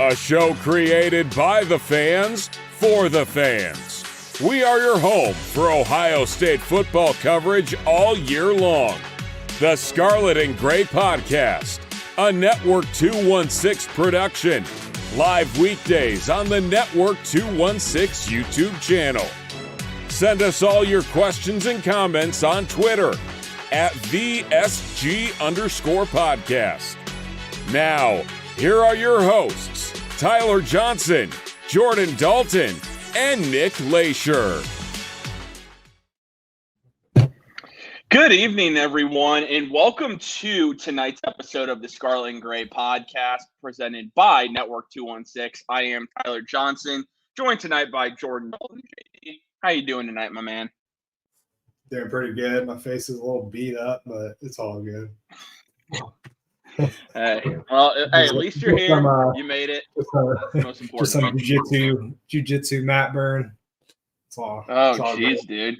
A show created by the fans, for the fans. We are your home for Ohio State football coverage all year long. The Scarlet and Gray Podcast, a Network 216 production. Live weekdays on the Network 216 YouTube channel. Send us all your questions and comments on Twitter at @VSG_podcast. Now, here are your hosts, Tyler Johnson, Jordan Dalton, and Nick Leisure. Good evening, everyone, and welcome to tonight's episode of the Scarlet and Gray Podcast presented by Network 216. I am Tyler Johnson, joined tonight by Jordan Dalton. JD, how you doing tonight, my man? Doing pretty good. My face is a little beat up, but it's all good. Hey, at least you're here. You made it. That's the most important. Just some jiu-jitsu mat burn. It's all. Oh, jeez, dude.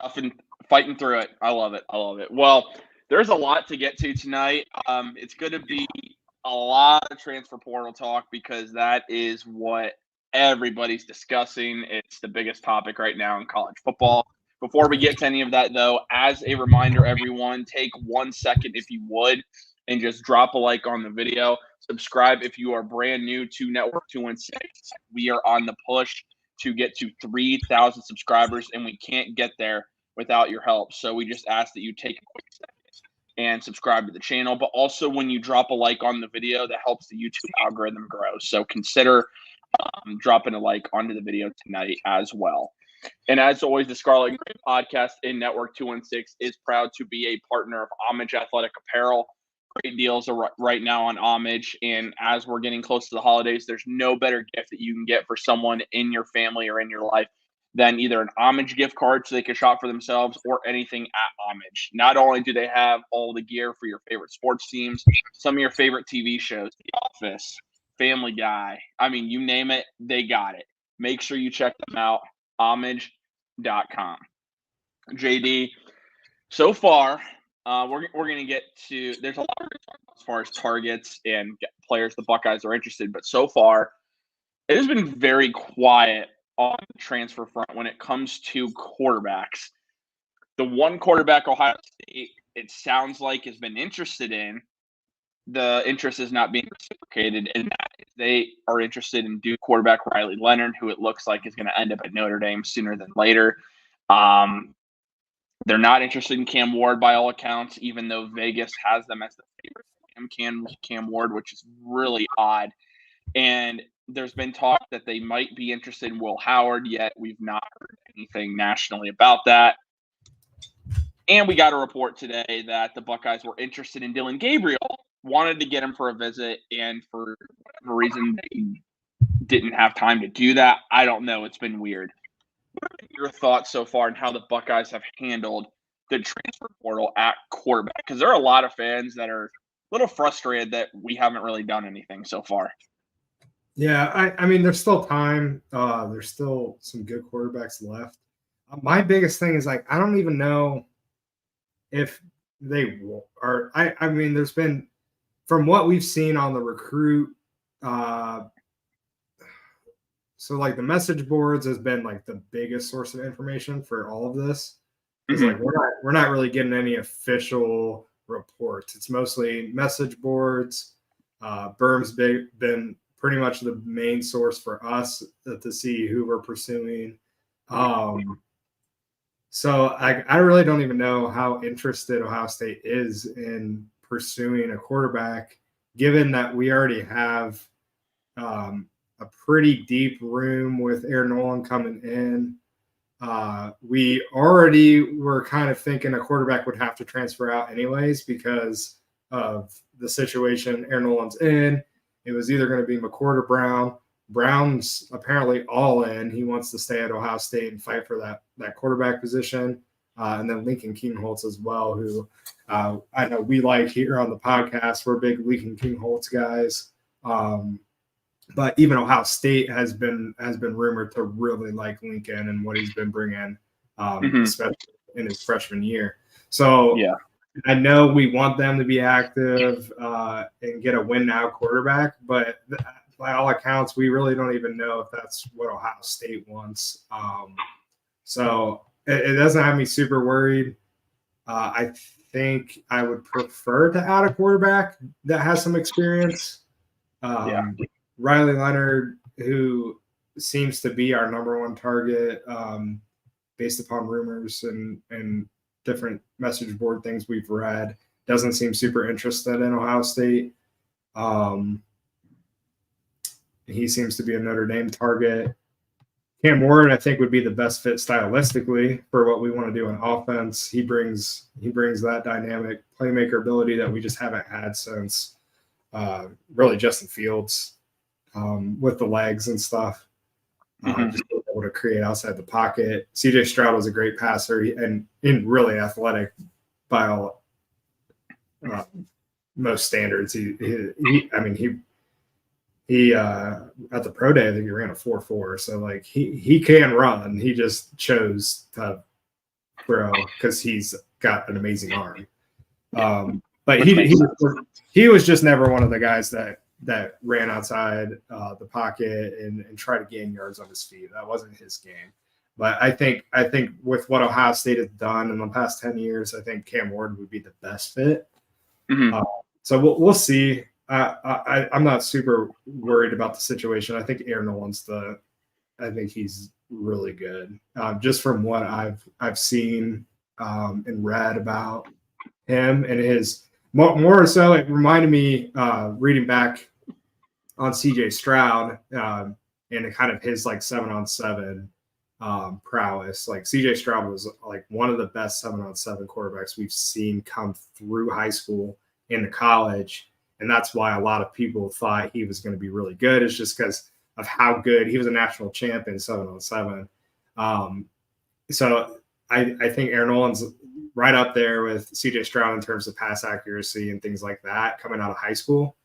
Often fighting through it. I love it. Well, there's a lot to get to tonight. It's going to be a lot of transfer portal talk because that is what everybody's discussing. It's the biggest topic right now in college football. Before we get to any of that, though, as a reminder, everyone, take 1 second, if you would, and just drop a like on the video. Subscribe if you are brand new to Network 216. We are on the push to get to 3,000 subscribers, and we can't get there without your help. So we just ask that you take a quick second and subscribe to the channel. But also, when you drop a like on the video, that helps the YouTube algorithm grow. So consider dropping a like onto the video tonight as well. And as always, the Scarlet and Gray Podcast in Network 216 is proud to be a partner of Homage Athletic Apparel. Great deals are right now on Homage. And as we're getting close to the holidays, there's no better gift that you can get for someone in your family or in your life than either an Homage gift card so they can shop for themselves or anything at Homage. Not only do they have all the gear for your favorite sports teams, some of your favorite TV shows, The Office, Family Guy. I mean, you name it, they got it. Make sure you check them out. Homage.com. JD, so far, we're going to get to – there's a lot to talk about as far as targets and players the Buckeyes are interested, but so far, it has been very quiet on the transfer front when it comes to quarterbacks. The one quarterback Ohio State, it sounds like, has been interested in, the interest is not being reciprocated, and that is they are interested in Duke quarterback Riley Leonard, who it looks like is going to end up at Notre Dame sooner than later. They're not interested in Cam Ward by all accounts, even though Vegas has them as the favorite. Cam Ward, which is really odd. And there's been talk that they might be interested in Will Howard, yet we've not heard anything nationally about that. And we got a report today that the Buckeyes were interested in Dylan Gabriel, wanted to get him for a visit, and for whatever reason, they didn't have time to do that. I don't know. It's been weird. What are your thoughts so far on how the Buckeyes have handled the transfer portal at quarterback? Because there are a lot of fans that are a little frustrated that we haven't really done anything so far. Yeah, I mean, there's still time. There's still some good quarterbacks left. My biggest thing is, like, I don't even know if they are. I mean, there's been, from what we've seen on the recruit, so like the message boards has been like the biggest source of information for all of this. It's like we're not really getting any official reports. It's mostly message boards. Berm's been pretty much the main source for us to see who we're pursuing. So I really don't even know how interested Ohio State is in pursuing a quarterback, given that we already have a pretty deep room with Aaron Nolan coming in. We already were kind of thinking a quarterback would have to transfer out anyways because of the situation Aaron Nolan's in. It was either going to be McCord or Brown. Brown's apparently all in. He wants to stay at Ohio State and fight for that quarterback position. And then Lincoln Kingholtz as well, who I know we like here on the podcast. We're big Lincoln Kingholtz guys. But even Ohio State has been rumored to really like Lincoln and what he's been bringing, especially in his freshman year. So yeah, I know we want them to be active and get a win now quarterback, but by all accounts, we really don't even know if that's what Ohio State wants. So it doesn't have me super worried. I think I would prefer to add a quarterback that has some experience. Riley Leonard, who seems to be our number one target based upon rumors and different message board things we've read, doesn't seem super interested in Ohio State. He seems to be a Notre Dame target. Cam Ward, I think, would be the best fit stylistically for what we want to do on offense. He brings that dynamic playmaker ability that we just haven't had since really Justin Fields with the legs and stuff. Just able to create outside the pocket. CJ Stroud was a great passer and really athletic by all most standards. He at the pro day, I think he ran a 4.4. So like he can run. He just chose to throw because he's got an amazing arm. But he was just never one of the guys that ran outside the pocket and tried to gain yards on his feet. That wasn't his game. But I think with what Ohio State has done in the past 10 years, I think Cam Ward would be the best fit. So we'll see. I'm not super worried about the situation. I think Aaron Nolan's I think he's really good. Just from what I've seen and read about him and his more so, it reminded me reading back on CJ Stroud and kind of his like 7-on-7 prowess. Like CJ Stroud was like one of the best 7-on-7 quarterbacks we've seen come through high school into college. And that's why a lot of people thought he was going to be really good. It's just because of how good he was a national champ in 7-on-7. So I think Aaron Nolan's right up there with CJ Stroud in terms of pass accuracy and things like that coming out of high school.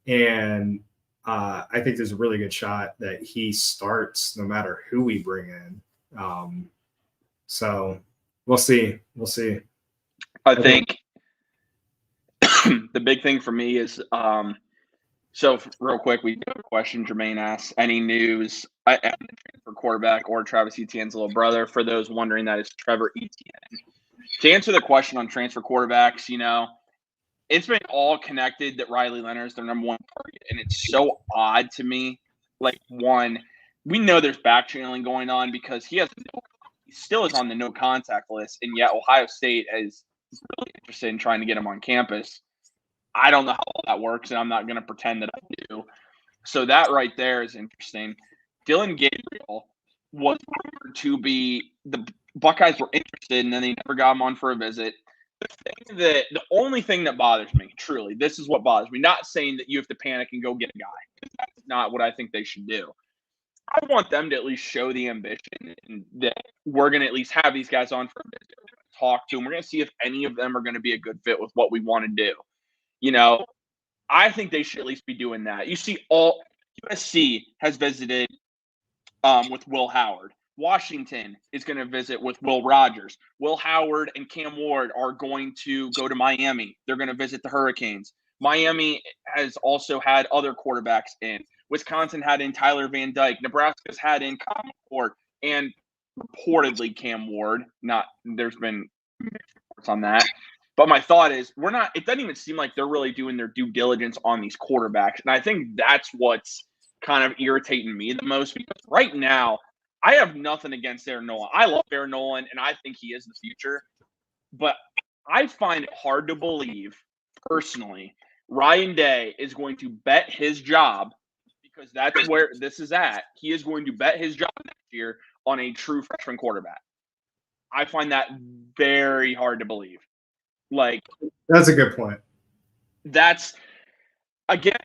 And I think there's a really good shot that he starts no matter who we bring in. So we'll see. I think the big thing for me is so real quick, we do have a question Jermaine asks, any news for quarterback or Travis Etienne's little brother? For those wondering, that is Trevor Etienne. To answer the question on transfer quarterbacks, it's been all connected that Riley Leonard is their number one target, and it's so odd to me. Like, one, we know there's back channeling going on because he still is on the no contact list, and yet Ohio State is really interested in trying to get him on campus. I don't know how all that works, and I'm not going to pretend that I do. So that right there is interesting. Dylan Gabriel was rumored to be – the Buckeyes were interested, and then they never got him on for a visit. The only thing that bothers me, truly, this is what bothers me, not saying that you have to panic and go get a guy. That's not what I think they should do. I want them to at least show the ambition and that we're going to at least have these guys on for a visit. We're going to talk to them. We're going to see if any of them are going to be a good fit with what we want to do. I think they should at least be doing that. You see, all USC has visited with Will Howard. Washington is going to visit with Will Rogers. Will Howard and Cam Ward are going to go to Miami. They're going to visit the Hurricanes. Miami has also had other quarterbacks in. Wisconsin had in Tyler Van Dyke. Nebraska's had in Common Ward and reportedly Cam Ward. There's been reports on that. But my thought is it doesn't even seem like they're really doing their due diligence on these quarterbacks. And I think that's what's kind of irritating me the most, because right now I have nothing against Aaron Nolan. I love Aaron Nolan, and I think he is the future. But I find it hard to believe, personally, Ryan Day is going to bet his job, because that's where this is at. He is going to bet his job next year on a true freshman quarterback. I find that very hard to believe. Like, that's a good point. That's, again,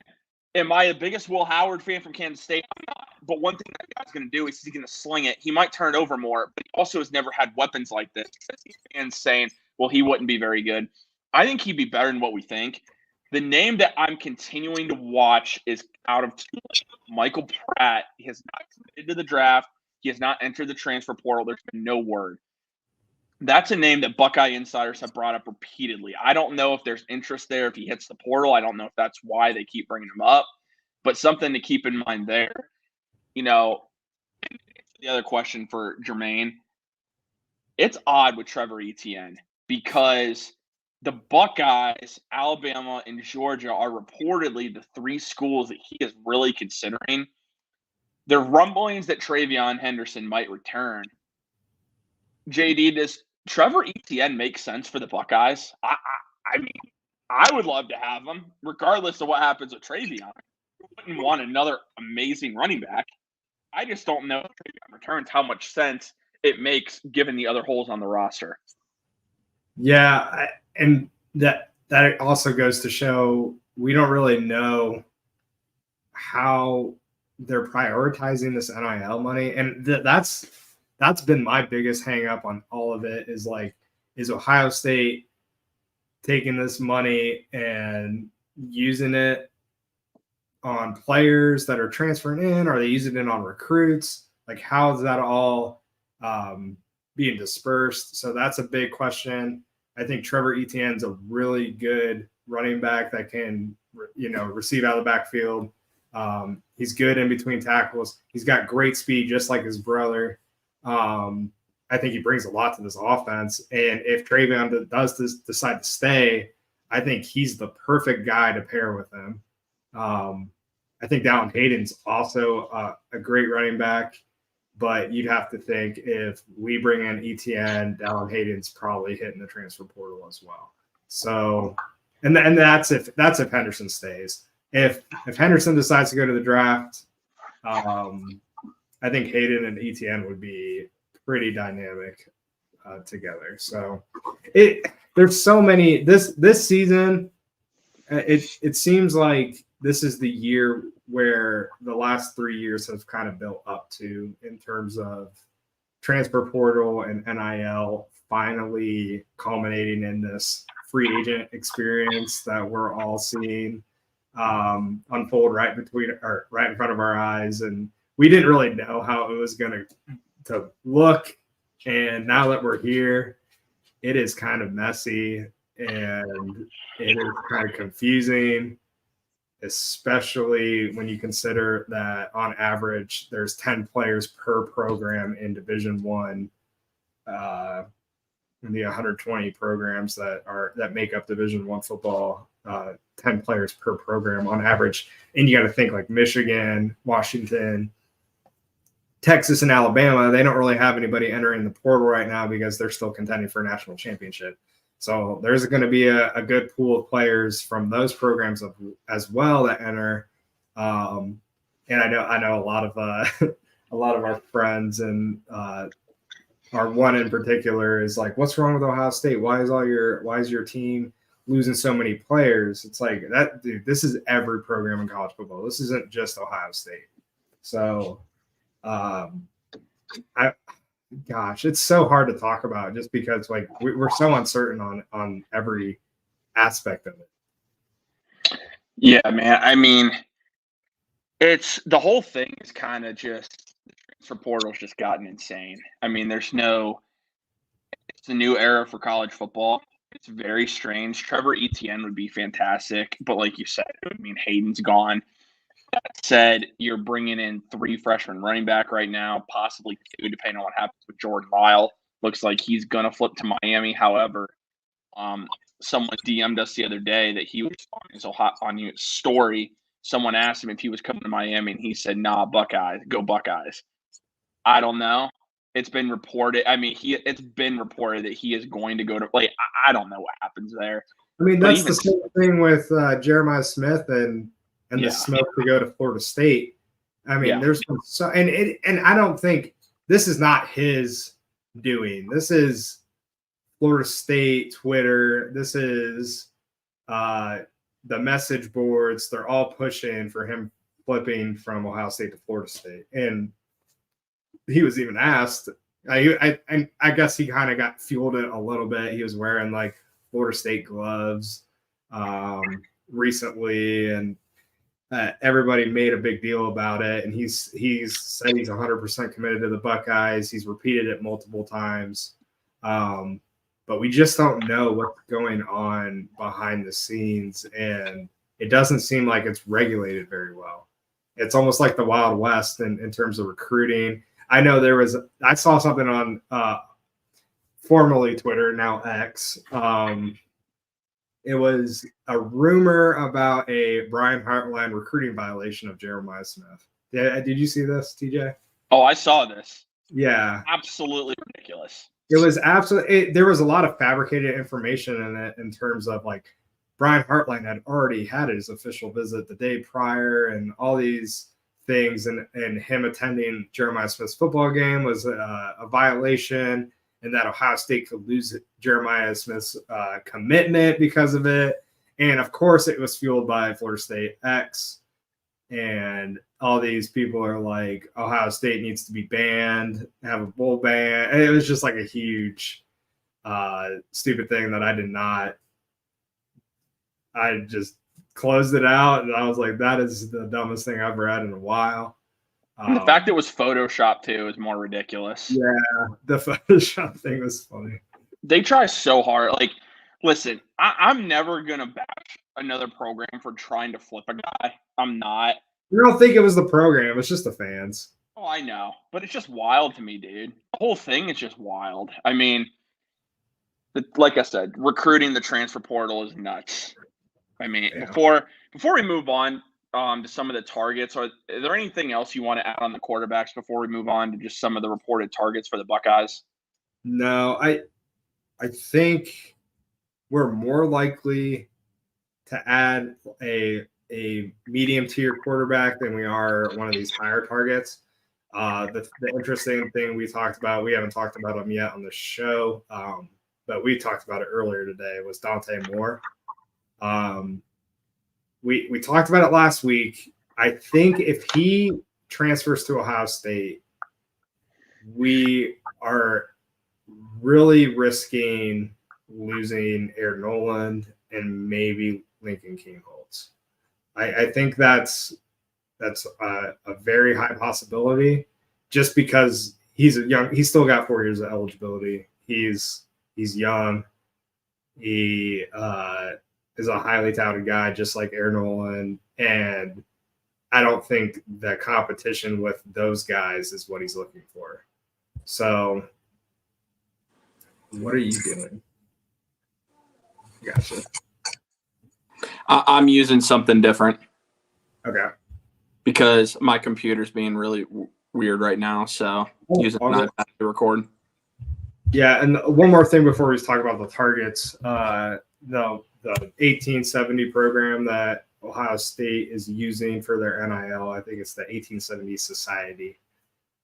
am I the biggest Will Howard fan from Kansas State? I'm not. But one thing that guy's going to do is he's going to sling it. He might turn it over more, but he also has never had weapons like this. Fans saying, well, he wouldn't be very good. I think he'd be better than what we think. The name that I'm continuing to watch is out of Michael Pratt. He has not committed to the draft. He has not entered the transfer portal. There's been no word. That's a name that Buckeye insiders have brought up repeatedly. I don't know if there's interest there if he hits the portal. I don't know if that's why they keep bringing him up, but something to keep in mind there. You know, the other question for Jermaine, it's odd with Trevor Etienne because the Buckeyes, Alabama, and Georgia are reportedly the three schools that he is really considering. There are rumblings that Travion Henderson might return. JD, does Trevor Etienne make sense for the Buckeyes? I mean, I would love to have him, regardless of what happens with Travion. I wouldn't want another amazing running back. I just don't know if Travion returns how much sense it makes given the other holes on the roster. Yeah, and that also goes to show we don't really know how they're prioritizing this NIL money, and that's been my biggest hang up on all of it is Ohio State taking this money and using it on players that are transferring in? Are they using it on recruits? Like, how is that all being dispersed? So that's a big question. I think Trevor Etienne's a really good running back that can, receive out of the backfield. He's good in between tackles. He's got great speed, just like his brother. I think he brings a lot to this offense. And if Travion does decide to stay, I think he's the perfect guy to pair with him. I think Dalton Hayden's also a great running back, but you'd have to think if we bring in Etienne, Dalton Hayden's probably hitting the transfer portal as well. So, and that's if Henderson stays. If Henderson decides to go to the draft, I think Hayden and Etienne would be pretty dynamic together. So there's so many this season. It seems like this is the year where the last 3 years have kind of built up to in terms of transfer portal and NIL finally culminating in this free agent experience that we're all seeing unfold right in front of our eyes. And we didn't really know how it was going to look. And now that we're here, it is kind of messy and it is kind of confusing, especially when you consider that on average there's 10 players per program in Division I. In the 120 programs that make up Division I football, 10 players per program on average. And you got to think like Michigan, Washington, Texas, and Alabama, they don't really have anybody entering the portal right now because they're still contending for a national championship. So there's going to be a good pool of players from those programs as well that enter. And I know a lot of our friends, and our one in particular is like, what's wrong with Ohio State? Why is your team losing so many players? It's like that, dude. This is every program in college football. This isn't just Ohio State. So, it's so hard to talk about just because like we're so uncertain on every aspect of it. Yeah, man. I mean, it's the whole thing is kind of just the transfer portal's just gotten insane. I mean, it's a new era for college football. It's very strange. Trevor Etienne would be fantastic, but like you said, I mean, Hayden's gone. That said, you're bringing in 3 freshmen running back right now, possibly 2, depending on what happens with Jordan Lyle. Looks like he's going to flip to Miami. However, someone DM'd us the other day that he was on his story. Someone asked him if he was coming to Miami, and he said, "Nah, Buckeyes, go Buckeyes." I don't know. It's been reported. I mean, it's been reported that he is going to go to play. I don't know what happens there. I mean, that's the same thing with Jeremiah Smith and the smoke to go to Florida State. I mean, there's so and I don't think this is not his doing. This is Florida State Twitter. This is the message boards. They're all pushing for him flipping from Ohio State to Florida State. And he was even asked. I guess he kind of got fueled it a little bit. He was wearing like Florida State gloves recently, and everybody made a big deal about it. And he's said he's 100% committed to the Buckeyes. He's repeated it multiple times. But we just don't know what's going on behind the scenes, and it doesn't seem like it's regulated very well. It's almost like the Wild West in terms of recruiting. I know I saw something on formerly Twitter, now X. It was a rumor about a Brian Hartline recruiting violation of Jeremiah Smith. Did you see this, TJ? Oh, I saw this. Yeah. Absolutely ridiculous. It was absolutely. There was a lot of fabricated information in it in terms of like Brian Hartline had already had his official visit the day prior, and all these things, and him attending Jeremiah Smith's football game was a violation, and that Ohio State could lose Jeremiah Smith's commitment because of it. And of course, it was fueled by Florida State X. And all these people are like, Ohio State needs to be banned, have a bowl ban. And it was just like a huge, stupid thing that I just closed it out. And I was like, that is the dumbest thing I've read in a while. And the fact it was Photoshop too is more ridiculous. Yeah, the Photoshop thing was funny. They try so hard. Like, listen, I'm never going to bash another program for trying to flip a guy. I'm not. I don't think it was the program. It's just the fans. Oh, I know. But it's just wild to me, dude. The whole thing is just wild. I mean, like I said, recruiting the transfer portal is nuts. I mean, Yeah. before we move on to some of the targets, is there anything else you want to add on the quarterbacks before we move on to just some of the reported targets for the Buckeyes? No, I think we're more likely to add a medium tier quarterback than we are one of these higher targets. The interesting thing we haven't talked about him yet on the show, but we talked about it earlier today, was Dante Moore. We talked about it last week. I think if he transfers to Ohio State, we are really risking losing Aaron Noland and maybe Lincoln Kienholz. I think that's a very high possibility, just because he's still got 4 years of eligibility. He's young. He is a highly touted guy, just like Aaron Noland, and I don't think the competition with those guys is what he's looking for. So, what are you doing? Gotcha. I'm using something different. Okay. Because my computer's being really weird right now, so using an iPad to record. Yeah, and one more thing before we talk about the targets. The 1870 program that Ohio State is using for their NIL, I think it's the 1870 Society.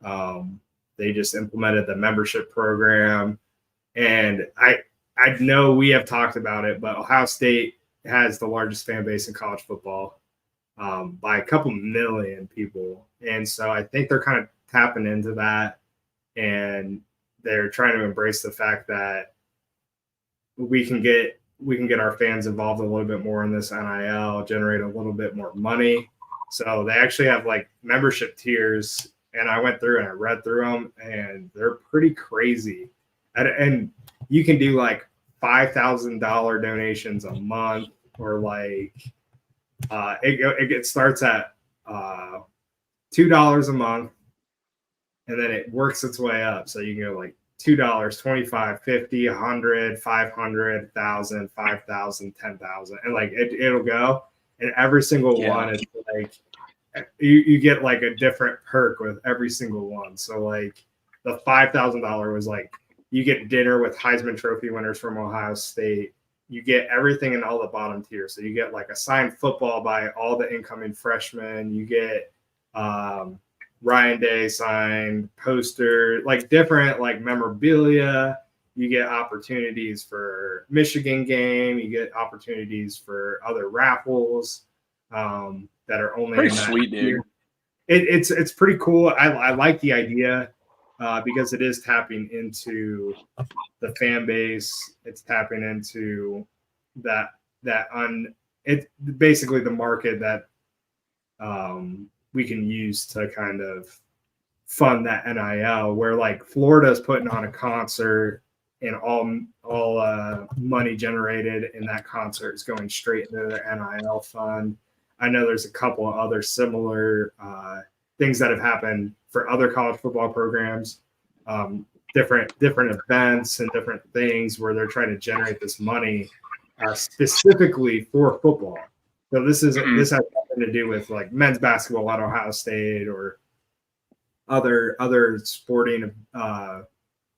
They just implemented the membership program, and I know we have talked about it, but Ohio State has the largest fan base in college football by a couple million people. And so I think they're kind of tapping into that, and they're trying to embrace the fact that we can get our fans involved a little bit more in this NIL, generate a little bit more money. So they actually have like membership tiers, and I went through and I read through them, and they're pretty crazy. And you can do like $5,000 donations a month, or like it starts at $2 a month, and then it works its way up. So you can go like $2, $25, $50, $100, $500, $1,000, $5,000, $10,000, and like it'll go. And every single one is like you get like a different perk with every single one. So like the $5,000 was like you get dinner with Heisman Trophy winners from Ohio State. You get everything in all the bottom tiers. So you get like a signed football by all the incoming freshmen. You get Ryan Day signed poster, like different like memorabilia. You get opportunities for Michigan game. You get opportunities for other raffles that are only pretty sweet, dude. It's pretty cool. I like the idea because it is tapping into the fan base. It's tapping into it's basically the market that we can use to kind of fund that NIL, where like Florida's putting on a concert and all money generated in that concert is going straight into their NIL fund. I know there's a couple of other similar things that have happened for other college football programs, different events and different things where they're trying to generate this money specifically for football. So this has nothing to do with like men's basketball at Ohio State or other sporting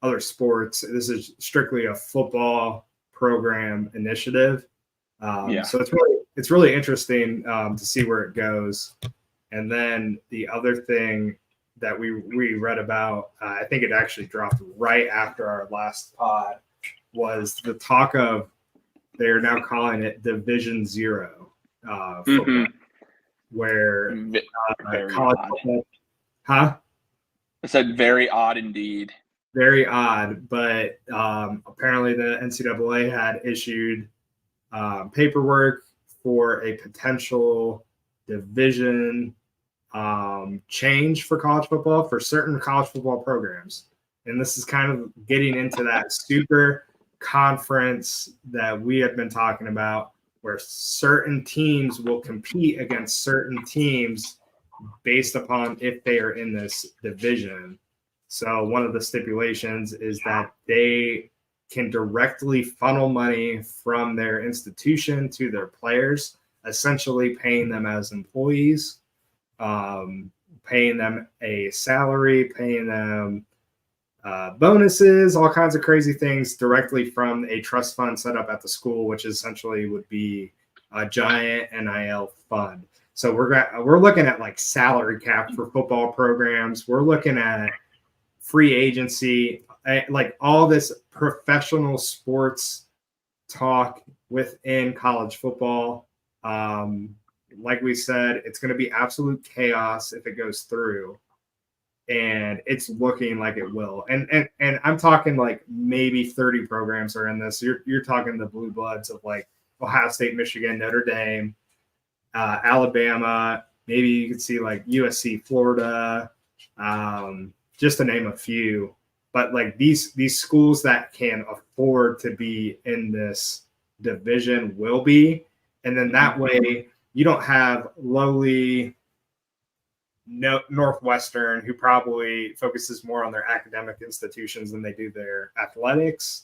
other sports. This is strictly a football program initiative. So it's really interesting to see where it goes. And then the other thing that we read about, I think it actually dropped right after our last pod, was the talk of they're now calling it Division Zero football, where college football, I said very odd indeed. Very odd, but apparently the NCAA had issued paperwork for a potential division change for college football for certain college football programs. And this is kind of getting into that super conference that we have been talking about, where certain teams will compete against certain teams based upon if they are in this division. So one of the stipulations is that they can directly funnel money from their institution to their players, essentially paying them as employees, paying them a salary, paying them bonuses, all kinds of crazy things directly from a trust fund set up at the school, which essentially would be a giant NIL fund. So we're looking at like salary cap for football programs. We're looking at free agency, like all this professional sports talk within college football. Like we said, it's going to be absolute chaos if it goes through, and it's looking like it will. And I'm talking like maybe 30 programs are in this. You're talking the blue bloods of like Ohio State, Michigan, Notre Dame, Alabama. Maybe you could see like USC, Florida, just to name a few. But like these schools that can afford to be in this division will be, and then that way you don't have lowly Northwestern, who probably focuses more on their academic institutions than they do their athletics,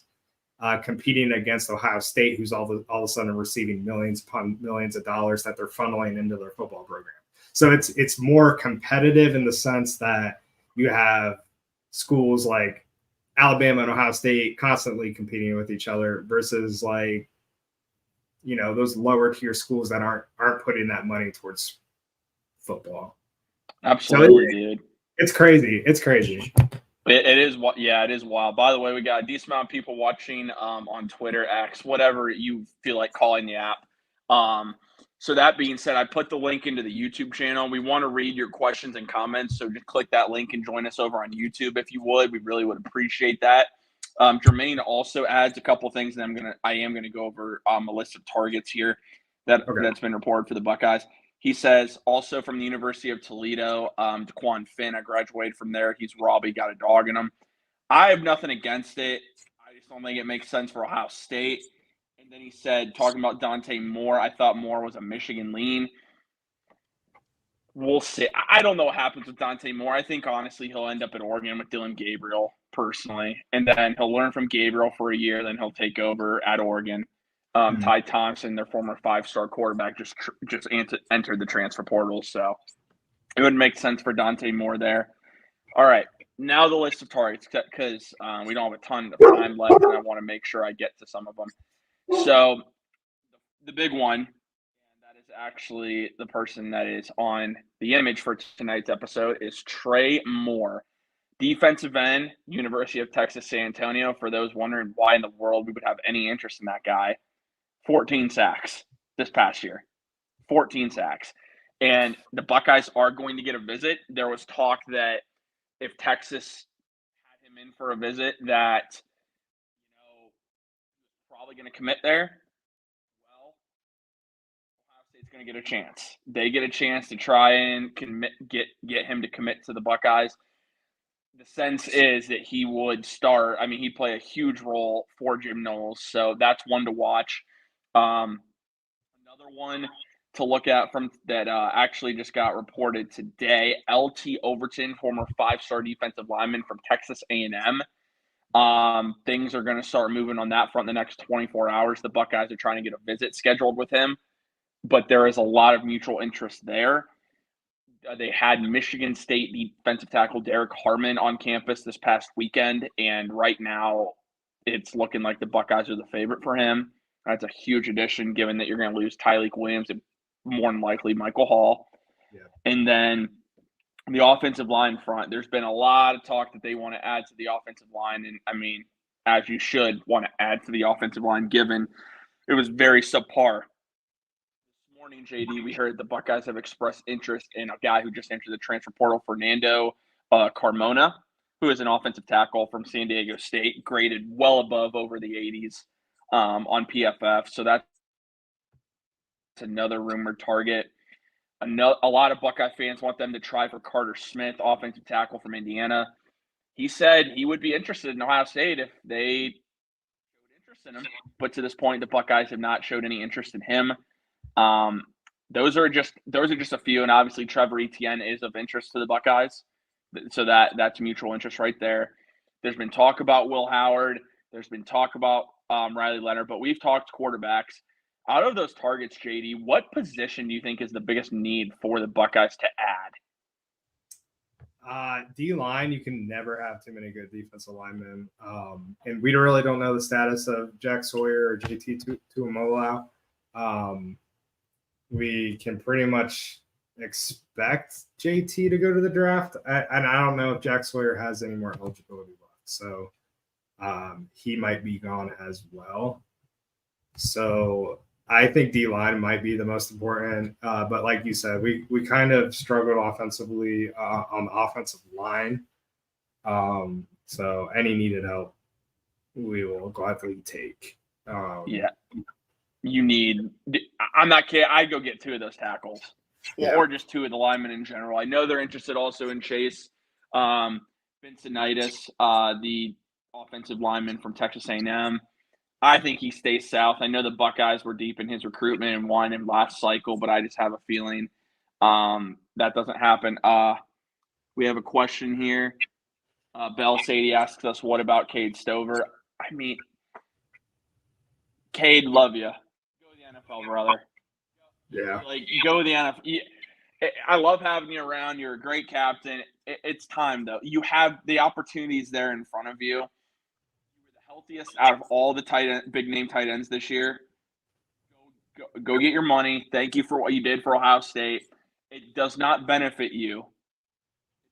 competing against Ohio State, who's all of a sudden receiving millions upon millions of dollars that they're funneling into their football program. So it's more competitive in the sense that you have schools like Alabama and Ohio State constantly competing with each other versus like, you know, those lower tier schools that aren't putting that money towards football. Absolutely, so dude. It's crazy. It's crazy. It is. Yeah, it is wild. By the way, we got a decent amount of people watching on Twitter, X, whatever you feel like calling the app. So that being said, I put the link into the YouTube channel. We want to read your questions and comments, so just click that link and join us over on YouTube if you would. We really would appreciate that. Jermaine also adds a couple things, and I am gonna go over a list of targets here that's been reported for the Buckeyes. He says also from the University of Toledo, DeQuan Finn. I graduated from there. He's Robbie, got a dog in him. I have nothing against it. I just don't think it makes sense for Ohio State. And then he said, talking about Dante Moore, I thought Moore was a Michigan lean. We'll see. I don't know what happens with Dante Moore. I think, honestly, he'll end up at Oregon with Dylan Gabriel, personally. And then he'll learn from Gabriel for a year. Then he'll take over at Oregon. Ty Thompson, their former 5-star quarterback, just entered the transfer portal. So it would make sense for Dante Moore there. All right. Now the list of targets, because we don't have a ton of time left, and I want to make sure I get to some of them. So the big one, and that is actually the person that is on the image for tonight's episode, is Trey Moore, defensive end, University of Texas San Antonio. For those wondering why in the world we would have any interest in that guy, 14 sacks this past year. 14 sacks. And the Buckeyes are going to get a visit. There was talk that if Texas had him in for a visit, that probably going to commit there. Well, Ohio State's going to get a chance. They get a chance to try and get him to commit to the Buckeyes. the sense is that he would start. I mean, he'd play a huge role for Jim Knowles, so that's one to watch. Another one to look at from that actually just got reported today. LT Overton, former 5-star defensive lineman from Texas A&M. Things are going to start moving on that front in the next 24 hours. The Buckeyes are trying to get a visit scheduled with him, but there is a lot of mutual interest there. They had Michigan State defensive tackle Derek Harmon on campus this past weekend, and right now it's looking like the Buckeyes are the favorite for him. That's a huge addition, given that you're going to lose Tyleik Williams and more than likely Michael Hall. Yeah. And then the offensive line front, there's been a lot of talk that they want to add to the offensive line. And, I mean, as you should want to add to the offensive line, given it was very subpar. This morning, JD, we heard the Buckeyes have expressed interest in a guy who just entered the transfer portal, Fernando Carmona, who is an offensive tackle from San Diego State, graded well above over the 80s on PFF. So that's another rumored target. A lot of Buckeye fans want them to try for Carter Smith, offensive tackle from Indiana. He said he would be interested in Ohio State if they showed interest in him. But to this point, the Buckeyes have not showed any interest in him. Those are just a few, and obviously Trevor Etienne is of interest to the Buckeyes. So that's mutual interest right there. There's been talk about Will Howard. There's been talk about Riley Leonard, but we've talked quarterbacks. Out of those targets, JD, what position do you think is the biggest need for the Buckeyes to add? D-line, you can never have too many good defensive linemen. And we really don't know the status of Jack Sawyer or JT Tuimoloau. We can pretty much expect JT to go to the draft. And I don't know if Jack Sawyer has any more eligibility left. So he might be gone as well. So I think D-line might be the most important. But like you said, we kind of struggled offensively on the offensive line. So any needed help, we will gladly take. Yeah. I'm not kidding. I'd go get 2 of those tackles or just 2 of the linemen in general. I know they're interested also in Chase Vincentitis, the offensive lineman from Texas A&M. I think he stays south. I know the Buckeyes were deep in his recruitment and wanted him last cycle, but I just have a feeling that doesn't happen. We have a question here. Bell Sadie asks us, what about Cade Stover? I mean, Cade, love you. Go to the NFL, brother. Yeah. Go to the NFL. I love having you around. You're a great captain. It's time, though. You have the opportunities there in front of you. Healthiest out of all the big name tight ends this year. Go get your money. Thank you for what you did for Ohio State. It does not benefit you. It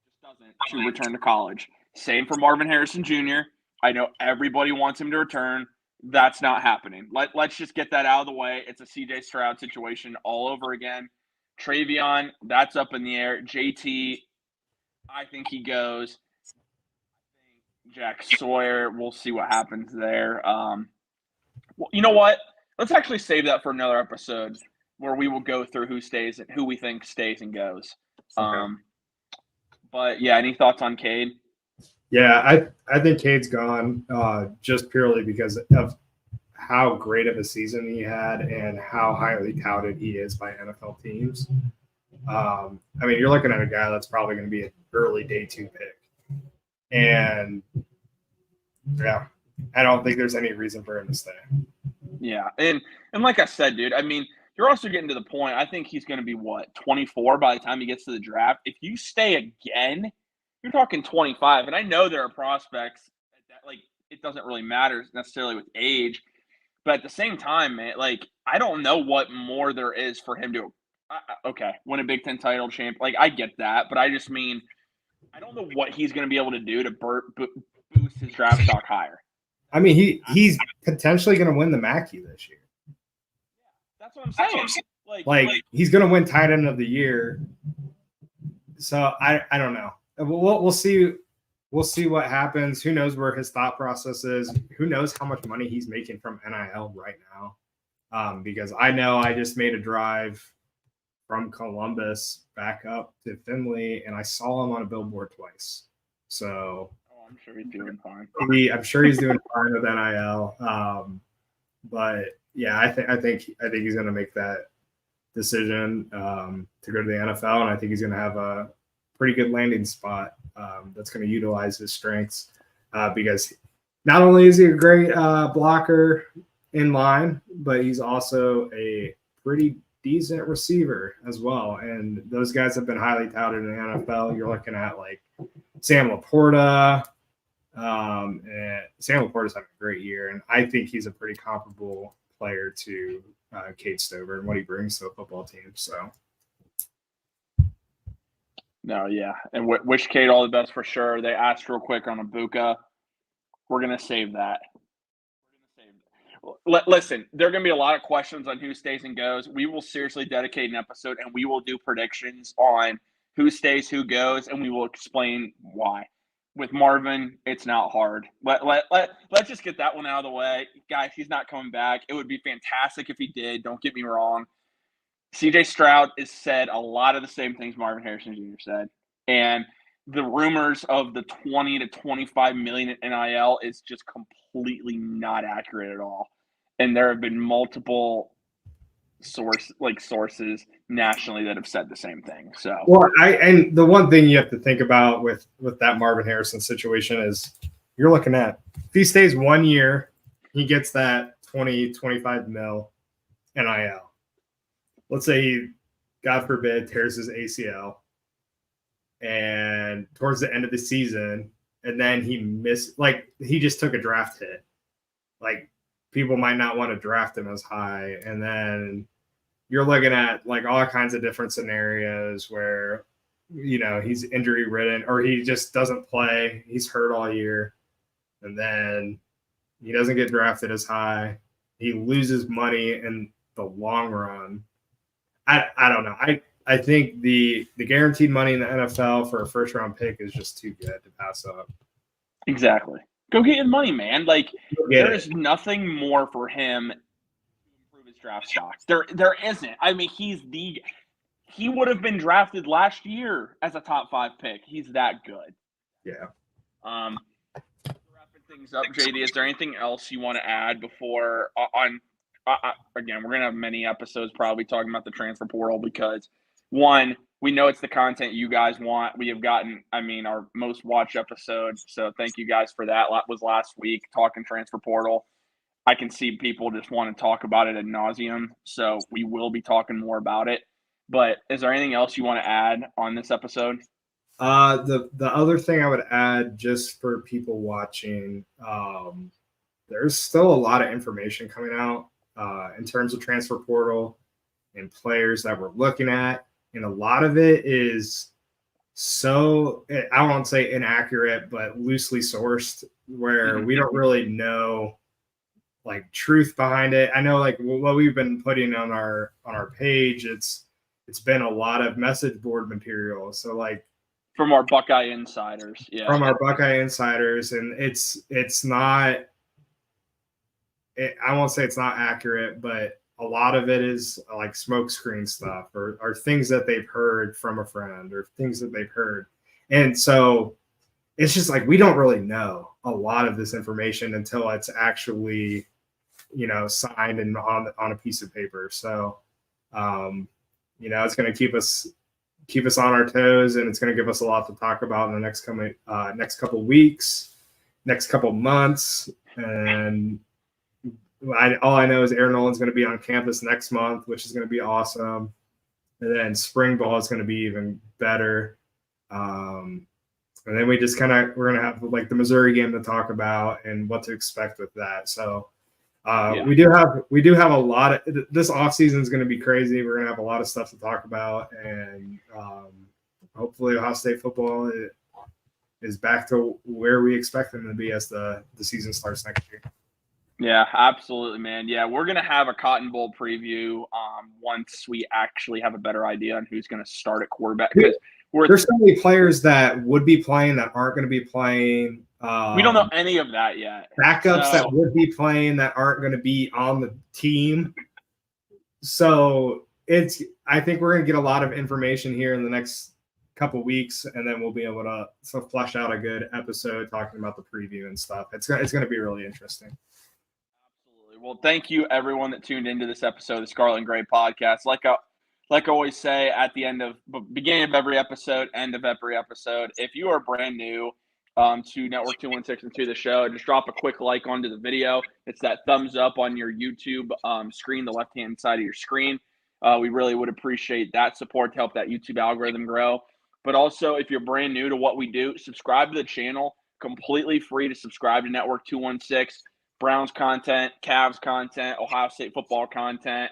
just doesn't to return to college. Same for Marvin Harrison Jr. I know everybody wants him to return. That's not happening. Let's just get that out of the way. It's a CJ Stroud situation all over again. Travion, that's up in the air. JT, I think he goes. Jack Sawyer, we'll see what happens there. Well, you know what? Let's actually save that for another episode where we will go through who stays and who we think stays and goes. Okay. But yeah, any thoughts on Cade? Yeah, I think Cade's gone just purely because of how great of a season he had and how highly touted he is by NFL teams. I mean, you're looking at a guy that's probably going to be an early day 2 pick. And yeah, I don't think there's any reason for him to stay. Yeah, and like I said, dude, I mean, you're also getting to the point. I think he's going to be 24 by the time he gets to the draft. If you stay again, you're talking 25. And I know there are prospects that, like, it doesn't really matter necessarily with age, but at the same time, man, like, I don't know what more there is for him to win a Big Ten title champ. Like, I get that, but I just mean, I don't know what he's going to be able to do to boost his draft stock higher. I mean, he's potentially going to win the Mackey this year. That's what I'm saying. Like he's going to win tight end of the year. So I don't know. We'll see. We'll see what happens. Who knows where his thought process is? Who knows how much money he's making from NIL right now? Because I know I just made a drive from Columbus back up to Findlay, and I saw him on a billboard twice. So I'm sure he's doing fine. I'm sure he's doing fine with NIL. But yeah, I think he's going to make that decision to go to the NFL, and I think he's going to have a pretty good landing spot that's going to utilize his strengths because not only is he a great blocker in line, but he's also a pretty decent receiver as well. And those guys have been highly touted in the NFL. You're looking at like Sam Laporta. And Sam Laporta's having a great year, and I think he's a pretty comparable player to Cade Stover and what he brings to a football team. So, no, yeah, and wish Cade all the best for sure. They asked real quick on Ibuka. We're gonna save that. Listen, there are going to be a lot of questions on who stays and goes. We will seriously dedicate an episode, and we will do predictions on who stays, who goes, and we will explain why. With Marvin, it's not hard. Let's just get that one out of the way. Guys, he's not coming back. It would be fantastic if he did. Don't get me wrong. CJ Stroud has said a lot of the same things Marvin Harrison Jr. said. And the rumors of the 20 to 25 million in NIL is just completely not accurate at all. And there have been multiple sources nationally that have said the same thing. So, well, and the one thing you have to think about with that Marvin Harrison situation is you're looking at if he stays 1 year, he gets that 20-25 mil NIL. Let's say he, God forbid, tears his ACL, and towards the end of the season, and then he just took a draft hit. Like, people might not want to draft him as high. And then you're looking at like all kinds of different scenarios where, he's injury ridden or he just doesn't play. He's hurt all year. And then he doesn't get drafted as high. He loses money in the long run. I don't know. I think the guaranteed money in the NFL for a first round pick is just too good to pass up. Exactly. Go get your money, man. Like, there is nothing more for him to improve his draft stock. There isn't. I mean, he would have been drafted last year as a top 5 pick. He's that good. Yeah. Wrapping things up, JD, is there anything else you want to add before again, we're going to have many episodes probably talking about the transfer portal because, one, we know it's the content you guys want. We have gotten, our most watched episode. So thank you guys for that. That was last week, talking transfer portal. I can see people just want to talk about it ad nauseum. So we will be talking more about it. But is there anything else you want to add on this episode? The other thing I would add just for people watching, there's still a lot of information coming out in terms of transfer portal and players that we're looking at. And a lot of it is I won't say inaccurate, but loosely sourced where we don't really know like truth behind it. I know like what we've been putting on our page, it's been a lot of message board material. So like from our Buckeye insiders. Yeah. From our Buckeye insiders. And it's not, I won't say it's not accurate, but a lot of it is like smokescreen stuff or things that they've heard from a friend or things that they've heard. And so it's just like, we don't really know a lot of this information until it's actually, signed and on a piece of paper. So, it's going to keep us on our toes, and it's going to give us a lot to talk about in the next couple weeks, next couple months. And all I know is Aaron Nolan's going to be on campus next month, which is going to be awesome. And then spring ball is going to be even better. And then we're going to have like the Missouri game to talk about and what to expect with that. So we do have a lot of this offseason is going to be crazy. We're going to have a lot of stuff to talk about, and hopefully Ohio State football is back to where we expect them to be as the season starts next year. Yeah, absolutely, man. Yeah, we're going to have a Cotton Bowl preview once we actually have a better idea on who's going to start at quarterback. Because there's so many players that would be playing that aren't going to be playing. We don't know any of that yet. Backups that would be playing that aren't going to be on the team. So I think we're going to get a lot of information here in the next couple weeks, and then we'll be able to flesh out a good episode talking about the preview and stuff. It's going to be really interesting. Absolutely. Well, thank you everyone that tuned into this episode of the Scarlet and Gray podcast. Like I always say at the beginning of every episode, end of every episode, if you are brand new to Network 216 and to the show, just drop a quick like onto the video. It's that thumbs up on your YouTube screen, the left-hand side of your screen. We really would appreciate that support to help that YouTube algorithm grow. But also, if you're brand new to what we do, subscribe to the channel. Completely free to subscribe to Network 216. Browns content, Cavs content, Ohio State football content.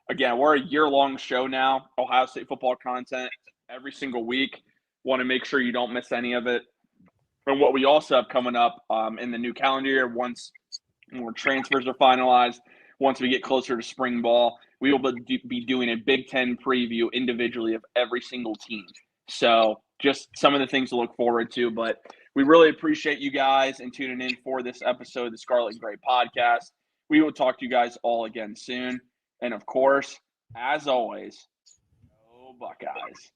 Again, we're a year-long show now, Ohio State football content every single week. Want to make sure you don't miss any of it. And what we also have coming up in the new calendar year, once more transfers are finalized, once we get closer to spring ball, we will be doing a Big Ten preview individually of every single team. So just some of the things to look forward to. But we really appreciate you guys and tuning in for this episode of the Scarlet and Gray podcast. We will talk to you guys all again soon. And, of course, as always, go Buckeyes.